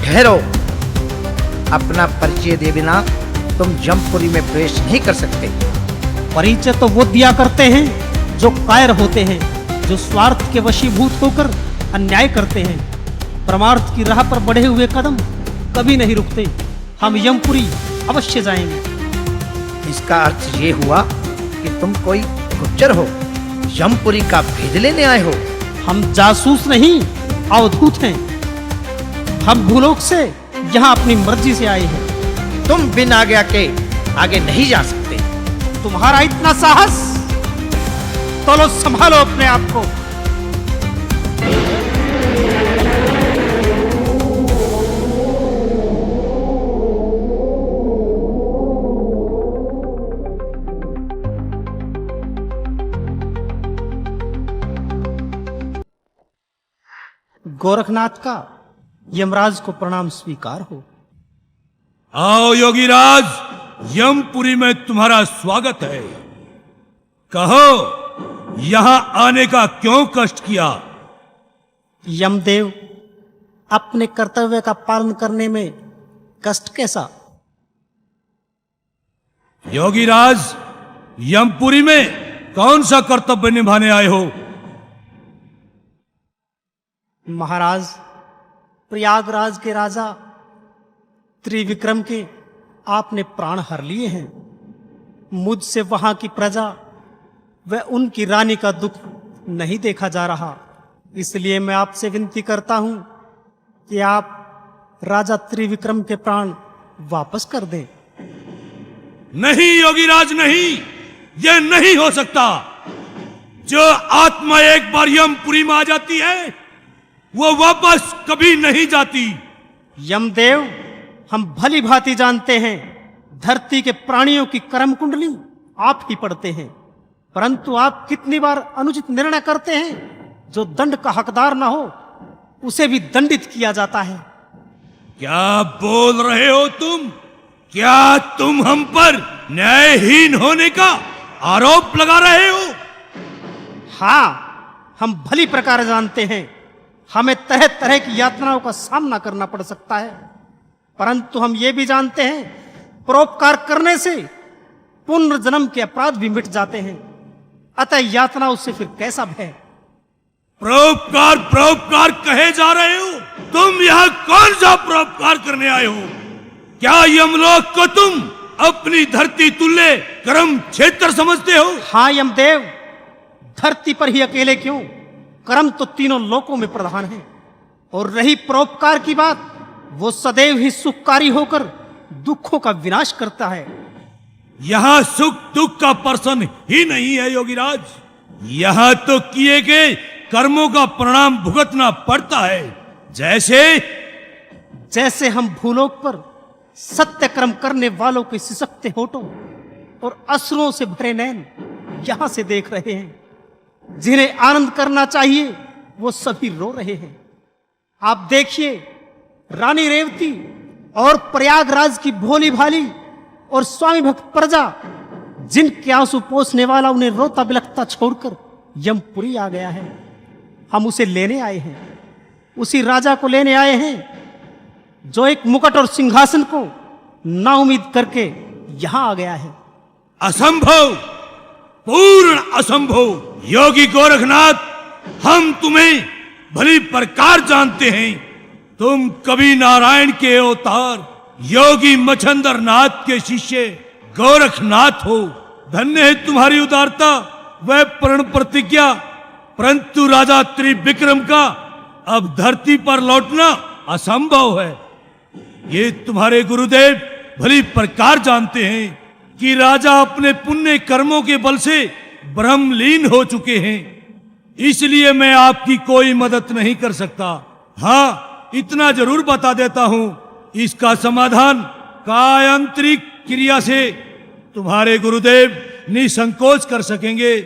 ठहरो, अपना परिचय दे बिना तुम यमपुरी में प्रवेश नहीं कर सकते। परिचय तो वो दिया करते हैं जो कायर होते हैं, जो स्वार्थ के वशीभूत होकर अन्याय करते हैं। परमार्थ की राह पर बढ़े हुए कदम कभी नहीं रुकते। हम यमपुरी अवश्य जाएंगे। इसका अर्थ ये हुआ कि तुम कोई गुप्तचर हो, यमपुरी का भेद लेने आए हो। हम जासूस नहीं, अवधूत हैं। हम भूलोक से यहाँ अपनी मर्जी से आए हैं। तुम बिन आज्ञा के आगे नहीं जा सकते। तुम्हारा इतना साहस? तो लो संभालो अपने आप को। गोरखनाथ का यमराज को प्रणाम स्वीकार हो। आओ योगीराज, यमपुरी में तुम्हारा स्वागत है। कहो, यहां आने का क्यों कष्ट किया? यमदेव, अपने कर्तव्य का पालन करने में कष्ट कैसा? योगीराज, यमपुरी में कौन सा कर्तव्य निभाने आए हो? महाराज, प्रयागराज के राजा त्रिविक्रम के आपने प्राण हर लिए हैं। मुझसे वहां की प्रजा व उनकी रानी का दुख नहीं देखा जा रहा। इसलिए मैं आपसे विनती करता हूं कि आप राजा त्रिविक्रम के प्राण वापस कर दें। नहीं योगीराज, नहीं, यह नहीं हो सकता। जो आत्मा एक बार यमपुरी में आ जाती है वो वापस कभी नहीं जाती। यमदेव, हम भली भांति जानते हैं धरती के प्राणियों की कर्म कुंडली आप ही पढ़ते हैं, परंतु आप कितनी बार अनुचित निर्णय करते हैं। जो दंड का हकदार ना हो उसे भी दंडित किया जाता है। क्या बोल रहे हो तुम? क्या तुम हम पर न्यायहीन होने का आरोप लगा रहे हो? हाँ, हम भली प्रकार जानते हैं हमें तरह तरह की यातनाओं का सामना करना पड़ सकता है, परंतु हम ये भी जानते हैं परोपकार करने से पुनर्जन्म के अपराध भी मिट जाते हैं। अतः यातनाओं से फिर कैसा भय? परोपकार परोपकार कहे जा रहे हो? तुम यहाँ कौन सा परोपकार करने आए हो? क्या यमलोक को तुम अपनी धरती तुल्य कर्म क्षेत्र समझते हो? हाँ यमदेव, धरती पर ही अकेले क्यों, कर्म तो तीनों लोकों में प्रधान है। और रही परोपकार की बात, वो सदैव ही सुखकारी होकर दुखों का विनाश करता है। यहाँ सुख दुख का प्रश्न ही नहीं है योगीराज। यहाँ तो किए गए कर्मों का परिणाम भुगतना पड़ता है। जैसे हम भूलोक पर सत्य कर्म करने वालों के सिसकते होठों और अश्रुओं से भरे नैन यहां से देख रहे हैं। जिन्हें आनंद करना चाहिए वो सभी रो रहे हैं। आप देखिए, रानी रेवती और प्रयागराज की भोली भाली और स्वामी भक्त प्रजा, जिनके आंसू पोंछने वाला उन्हें रोता बिलखता छोड़कर यमपुरी आ गया है। हम उसे लेने आए हैं, उसी राजा को लेने आए हैं जो एक मुकुट और सिंहासन को नाउम्मीद करके यहां आ गया है। असंभव, पूर्ण असंभव। योगी गोरखनाथ, हम तुम्हें भली प्रकार जानते हैं। तुम कवि नारायण के अवतार योगी मच्छंदर नाथ के शिष्य गोरखनाथ हो। धन्य है तुम्हारी उदारता व प्रण प्रतिज्ञा, परंतु राजा त्रिविक्रम का अब धरती पर लौटना असंभव है। ये तुम्हारे गुरुदेव भली प्रकार जानते हैं कि राजा अपने पुण्य कर्मों के बल से ब्रह्मलीन हो चुके हैं। इसलिए मैं आपकी कोई मदद नहीं कर सकता। हाँ, इतना जरूर बता देता हूं, इसका समाधान कायांतरिक क्रिया से तुम्हारे गुरुदेव निसंकोच कर सकेंगे।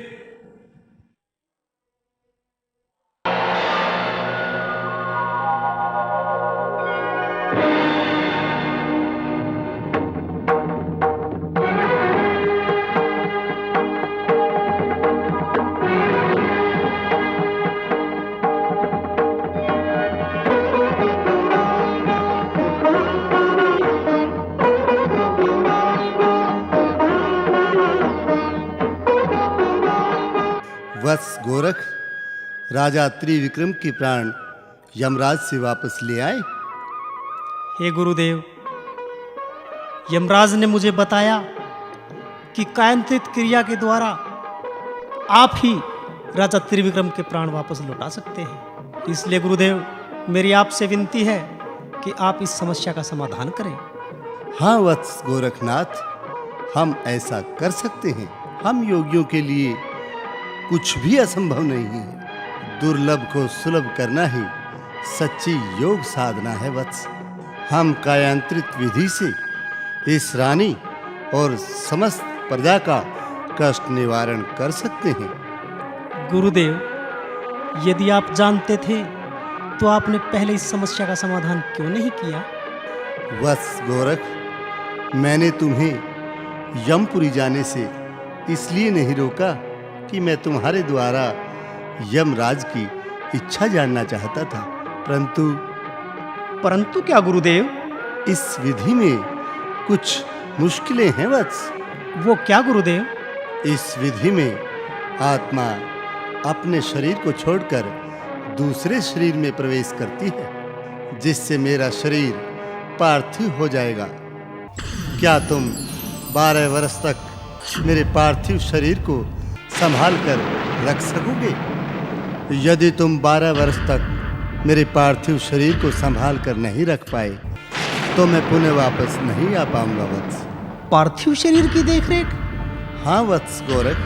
वत्स गोरख, राजा त्रिविक्रम के प्राण यमराज से वापस ले आए। हे गुरुदेव, यमराज ने मुझे बताया कि कायंत्रित क्रिया के द्वारा आप ही राजा त्रिविक्रम के प्राण वापस लौटा सकते हैं। इसलिए गुरुदेव, मेरी आपसे विनती है कि आप इस समस्या का समाधान करें। हाँ वत्स गोरखनाथ, हम ऐसा कर सकते हैं। हम योगियों के लिए कुछ भी असंभव नहीं है। दुर्लभ को सुलभ करना ही सच्ची योग साधना है वत्स। हम कायांतरित विधि से इस रानी और समस्त प्रजा का कष्ट निवारण कर सकते हैं। गुरुदेव, यदि आप जानते थे तो आपने पहले इस समस्या का समाधान क्यों नहीं किया? वत्स गोरख, मैंने तुम्हें यमपुरी जाने से इसलिए नहीं रोका कि मैं तुम्हारे द्वारा यमराज की इच्छा जानना चाहता था, परंतु क्या गुरुदेव? इस विधि में कुछ मुश्किलें हैं वत्स। वो क्या गुरुदेव? इस विधि में आत्मा अपने शरीर को छोड़कर दूसरे शरीर में प्रवेश करती है, जिससे मेरा शरीर पार्थिव हो जाएगा। क्या तुम 12 वर्ष तक मेरे पार्थिव शरीर को संभाल कर रख सकोगे? यदि तुम 12 वर्ष तक मेरे पार्थिव शरीर को संभाल कर नहीं रख पाए तो मैं पुनः वापस नहीं आ पाऊंगा वत्स। पार्थिव शरीर की देखरेख? हाँ वत्स गोरख,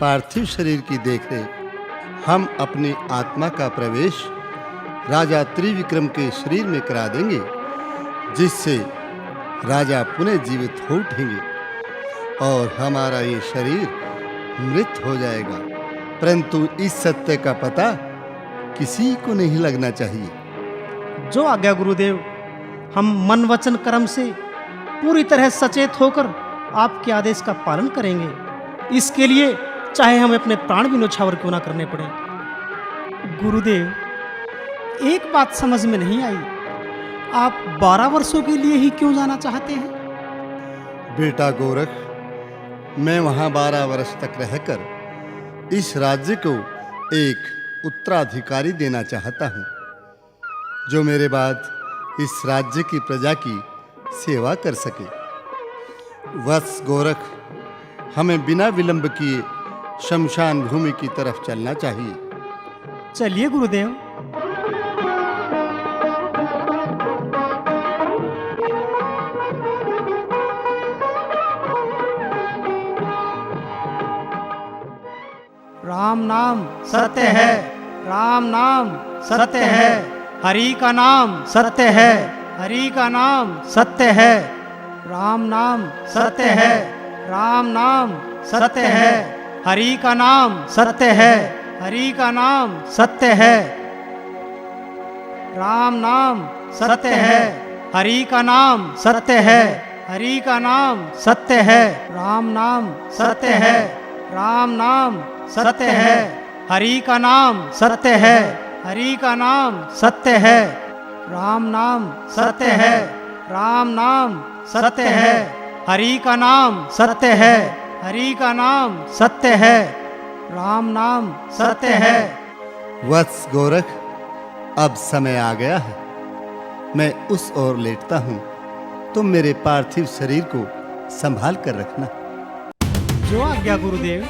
पार्थिव शरीर की देखरेख। हम अपनी आत्मा का प्रवेश राजा त्रिविक्रम के शरीर में करा देंगे, जिससे राजा पुनः जीवित हो उठेंगे और हमारा ये शरीर मृत हो जाएगा। परंतु इस सत्य का पता किसी को नहीं लगना चाहिए। जो आज्ञा गुरुदेव। हम मन वचन कर्म से पूरी तरह सचेत होकर आपके आदेश का पालन करेंगे। इसके लिए चाहे हमें अपने प्राण भी न्यौछावर क्यों ना करने पड़े। गुरुदेव, एक बात समझ में नहीं आई, आप 12 वर्षों के लिए ही क्यों जाना चाहते हैं? बेटा गोरख, मैं वहां 12 वर्ष तक रहकर इस राज्य को एक उत्तराधिकारी देना चाहता हूं, जो मेरे बाद इस राज्य की प्रजा की सेवा कर सके। वत्स गोरख, हमें बिना विलंब किए शमशान भूमि की तरफ चलना चाहिए। चलिए गुरुदेव। राम नाम सत्य है, राम नाम सत्य है, हरि का नाम सत्य है, हरि का नाम सत्य है, राम नाम सत्य है, राम नाम सत्य है, हरि का नाम सत्य है, हरि का नाम सत्य है, राम नाम सत्य है, हरि का नाम सत्य है, हरि का नाम सत्य है, राम नाम सत्य है, राम नाम सत्य है, हरि का नाम सत्य है, हरि का नाम सत्य है, राम नाम सत्य है, राम नाम सत्य है, हरि का नाम सत्य है, हरि का नाम सत्य है, राम नाम सत्य है। वत्स गोरख, अब समय आ गया है। मैं उस ओर लेटता हूँ, तुम मेरे पार्थिव शरीर को संभाल कर रखना। जो आज्ञा गुरुदेव।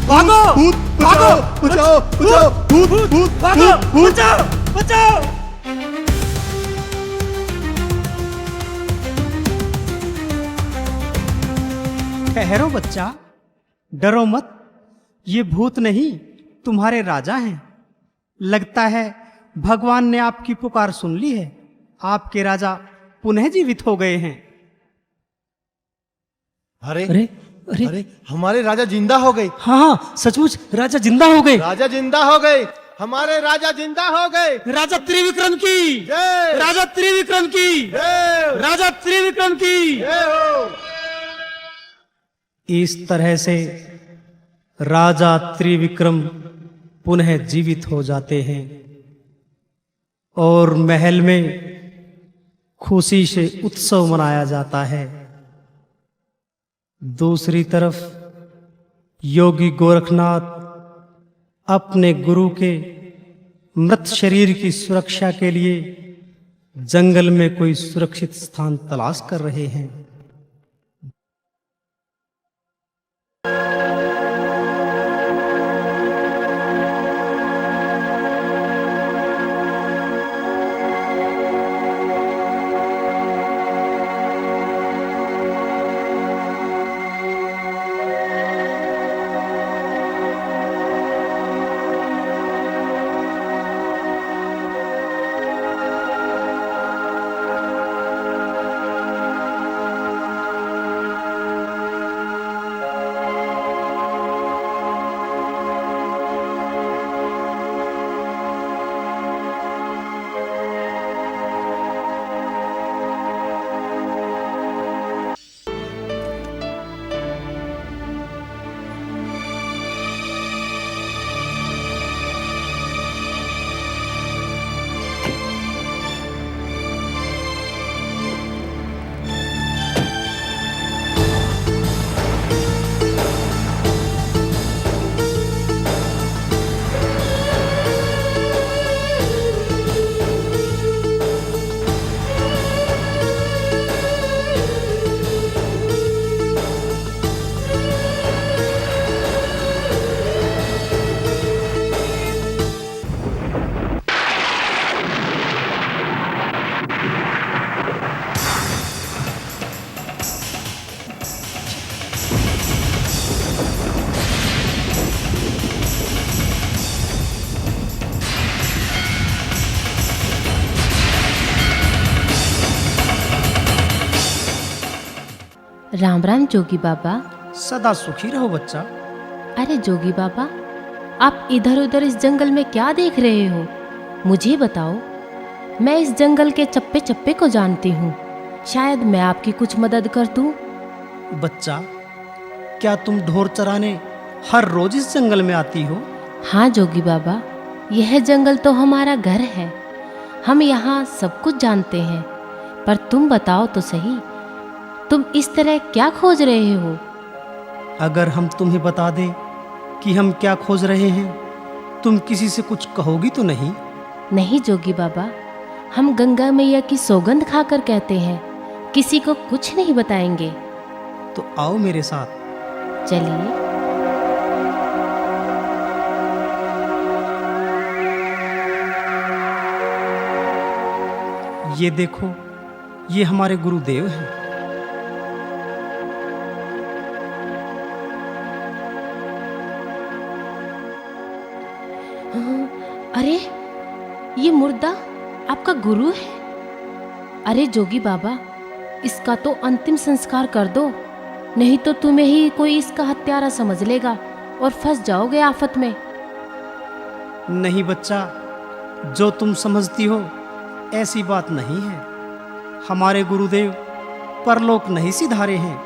भागो भागो बचाओ बचाओ भूत भूत भागो बचाओ बचाओ। ठहरो बच्चा, डरो मत। ये भूत नहीं, तुम्हारे राजा हैं। लगता है भगवान ने आपकी पुकार सुन ली है। आपके राजा पुनः जीवित हो गए हैं। अरे अरे अरे अरे हमारे राजा जिंदा हो गए। हाँ हाँ, सचमुच राजा जिंदा हो गए। राजा जिंदा हो गए, हमारे राजा जिंदा हो गए। राजा त्रिविक्रम की जय, राजा त्रिविक्रम की जय, राजा त्रिविक्रम की। जय हो। इस तरह से राजा त्रिविक्रम पुनः जीवित हो जाते हैं और महल में खुशी से उत्सव मनाया जाता है। दूसरी तरफ योगी गोरखनाथ अपने गुरु के मृत शरीर की सुरक्षा के लिए जंगल में कोई सुरक्षित स्थान तलाश कर रहे हैं। राम राम जोगी बाबा। सदा सुखी रहो बच्चा। अरे जोगी बाबा, आप इधर उधर इस जंगल में क्या देख रहे हो? मुझे बताओ, मैं इस जंगल के चप्पे चप्पे को जानती हूँ, शायद मैं आपकी कुछ मदद कर दूँ। बच्चा, क्या तुम ढोर चराने हर रोज इस जंगल में आती हो? हाँ जोगी बाबा, यह जंगल तो हमारा घर है, हम यहाँ सब कुछ जानते हैं। पर तुम बताओ तो सही, तुम इस तरह क्या खोज रहे हो? अगर हम तुम्हें बता दें कि हम क्या खोज रहे हैं, तुम किसी से कुछ कहोगी तो नहीं? नहीं जोगी बाबा, हम गंगा मैया की सौगंध खाकर कहते हैं, किसी को कुछ नहीं बताएंगे। तो आओ मेरे साथ। चलिए। ये देखो, ये हमारे गुरुदेव हैं। अरे, ये मुर्दा आपका गुरु है? अरे जोगी बाबा, इसका तो अंतिम संस्कार कर दो, नहीं तो तुम्हें ही कोई इसका हत्यारा समझ लेगा और फंस जाओगे आफत में। नहीं बच्चा, जो तुम समझती हो ऐसी बात नहीं है। हमारे गुरुदेव परलोक नहीं सिधारे हैं,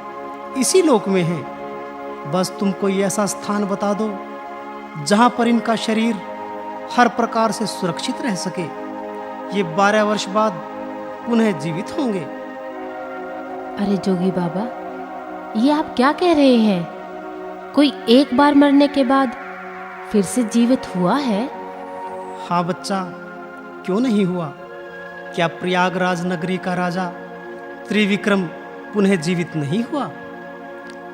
इसी लोक में हैं। बस तुम कोई ऐसा स्थान बता दो जहां पर इनका शरीर हर प्रकार से सुरक्षित रह सके। ये 12 वर्ष बाद पुनः जीवित होंगे। अरे जोगी बाबा, ये आप क्या कह रहे हैं? कोई एक बार मरने के बाद फिर से जीवित हुआ है? हाँ बच्चा, क्यों नहीं हुआ? क्या प्रयागराज नगरी का राजा त्रिविक्रम पुनः जीवित नहीं हुआ?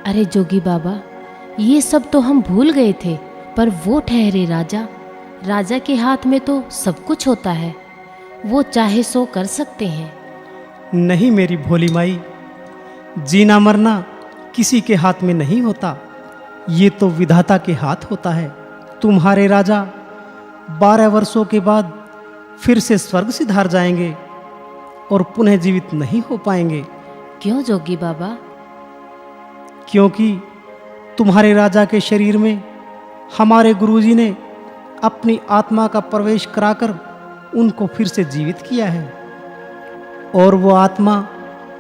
अरे जोगी बाबा, ये सब तो हम भूल गए थे, पर वो ठहरे राजा, राजा के हाथ में तो सब कुछ होता है, वो चाहे सो कर सकते हैं। नहीं मेरी भोली माई, जीना मरना किसी के हाथ में नहीं होता, ये तो विधाता के हाथ होता है। तुम्हारे राजा 12 वर्षों के बाद फिर से स्वर्ग सिधार जाएंगे और पुनः जीवित नहीं हो पाएंगे, क्यों जोगी बाबा? क्योंकि तुम्हारे राजा के शरीर में हमारे गुरुजी ने अपनी आत्मा का प्रवेश कराकर उनको फिर से जीवित किया है, और वो आत्मा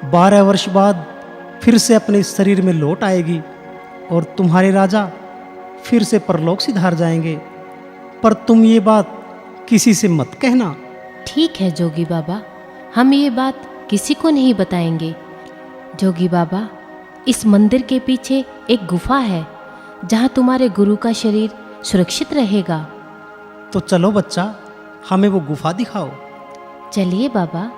12 वर्ष बाद फिर से अपने शरीर में लौट आएगी और तुम्हारे राजा फिर से परलोक सिधार जाएंगे। पर तुम ये बात किसी से मत कहना। ठीक है जोगी बाबा, हम ये बात किसी को नहीं बताएंगे। जोगी बाबा, इस मंदिर के पीछे एक गुफा है जहाँ तुम्हारे गुरु का शरीर सुरक्षित रहेगा। तो चलो बच्चा, हमें वो गुफा दिखाओ। चलिए बाबा।